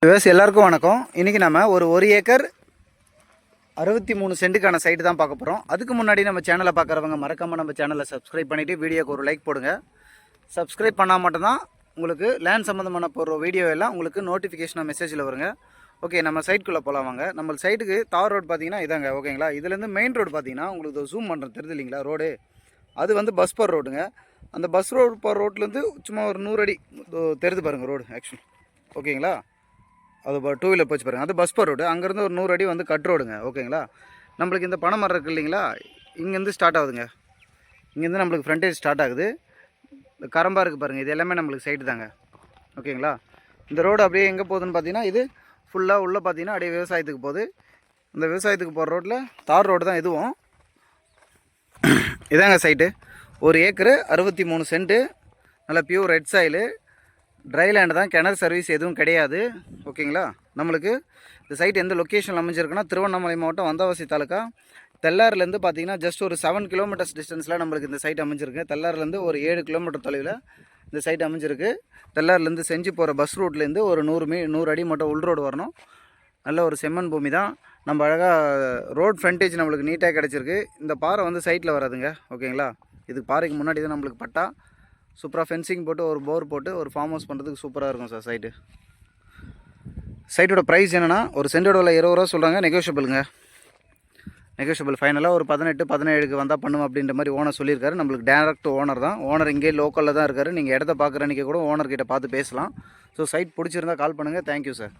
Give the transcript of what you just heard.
எல்லாருக்கும் வணக்கம். இன்றைக்கி நம்ம ஒரு ஏக்கர் 63 சென்ட்டுக்கான சைட்டு தான் பார்க்க போகிறோம். அதுக்கு முன்னாடி நம்ம சேனலை பார்க்குறவங்க மறக்காமல் நம்ம சேனலை சப்ஸ்கிரைப் பண்ணிவிட்டு வீடியோக்கு ஒரு லைக் போடுங்க. சப்ஸ்கிரைப் பண்ணால் மட்டும்தான் உங்களுக்கு லேண்ட் சம்மந்தமான போகிற வீடியோ எல்லாம் உங்களுக்கு நோட்டிஃபிகேஷனாக மெசேஜில் வருங்க. ஓகே, நம்ம சைட்டுக்குள்ளே போகலாம் வாங்க. நம்ம சைட்டுக்கு தார் ரோடு பார்த்தீங்கன்னா இதாங்க. ஓகேங்களா, இதுலேருந்து மெயின் ரோடு பார்த்தீங்கன்னா உங்களுக்கு ஜூம் பண்ணுறது தெரியுது இல்லைங்களா ரோடு, அது வந்து பஸ் போகிற ரோடுங்க. அந்த பஸ் ரோடு போகிற ரோட்லேருந்து சும்மா ஒரு 100 அடி தெரிது பாருங்கள் ரோடு ஆக்சுவலி. ஓகேங்களா, அது டூ வீலர் போச்சு பாருங்கள், அது பஸ் பர் ரோடு. அங்கேருந்து ஒரு 100 அடி வந்து கட் ரோடுங்க. ஓகேங்களா, நம்மளுக்கு இந்த பனை மரம் இருக்குது இல்லைங்களா, இங்கேருந்து ஸ்டார்ட் ஆகுதுங்க. இங்கேருந்து நம்மளுக்கு ஃப்ரண்டேஜ் ஸ்டார்ட் ஆகுது. இந்த கரம்பா இருக்குது பாருங்கள், இது எல்லாமே நம்மளுக்கு சைட்டு தாங்க. ஓகேங்களா, இந்த ரோடு அப்படியே எங்கே போகுதுன்னு பார்த்தீங்கன்னா இது ஃபுல்லாக உள்ளே பார்த்தீங்கன்னா அப்படியே விவசாயத்துக்கு போகுது. இந்த விவசாயத்துக்கு போகிற ரோட்டில் தார் ரோடு தான் இதுவும். இதாங்க சைட்டு. ஒரு ஏக்கரு 63 சென்ட்டு, நல்லா pure red soil, try land தான், கிணறு சர்வீஸ் எதுவும் கிடையாது. ஓகேங்களா, நம்மளுக்கு இந்த சைட் எந்த லொக்கேஷனில் அமைஞ்சிருக்குன்னா திருவண்ணாமலை மாவட்டம் வந்தவாசி தாலுக்கா தெல்லாறுலேருந்து பார்த்தீங்கன்னா ஜஸ்ட் ஒரு 7 கிலோமீட்டர்ஸ் டிஸ்டன்ஸில் நம்மளுக்கு இந்த சைட் அமைஞ்சிருக்கு. தெல்லாறுலேருந்து ஒரு 7 கிலோமீட்டர் தொலைவில் இந்த சைட் அமைஞ்சிருக்கு. தெல்லாறுலேருந்து செஞ்சு போகிற பஸ் ரூட்லேருந்து ஒரு 100 அடி மட்டும் உள் ரோடு வரணும். நல்ல ஒரு செம்மண் பூமி தான். நம்ம அழகாக ரோட் ஃப்ரண்டேஜ் நம்மளுக்கு நீட்டாக கிடச்சிருக்கு. இந்த பாறை வந்து சைட்டில் வராதுங்க. ஓகேங்களா, இதுக்கு பாறைக்கு முன்னாடி தான் நம்மளுக்கு பட்டா சூப்பராக ஃபென்சிங் போட்டு ஒரு போர் போட்டு ஒரு ஃபார்ம் ஹவுஸ் பண்ணுறதுக்கு சூப்பராக இருக்கும் சார் சைட்டு. சைட்டோட ப்ரைஸ் என்னென்னா ஒரு சென்டோட விலை 20 ரூபா சொல்கிறாங்க. நெகோஷியபிள் ஃபைனலாக ஒரு 18-17க்கு வந்தால் பண்ணுவோம் அப்படின்ற மாதிரி ஓனர் சொல்லியிருக்காரு. நம்மளுக்கு டேரக்ட் ஓனர் தான். ஓனர் இங்கே லோக்கலில் தான் இருக்கார். நீங்கள் இடத்த பார்க்குற அன்றைக்கி கூட ஓனர்கிட்ட பார்த்து பேசலாம். ஸோ சைட் பிடிச்சிருந்தா கால் பண்ணுங்கள். Thank you sir.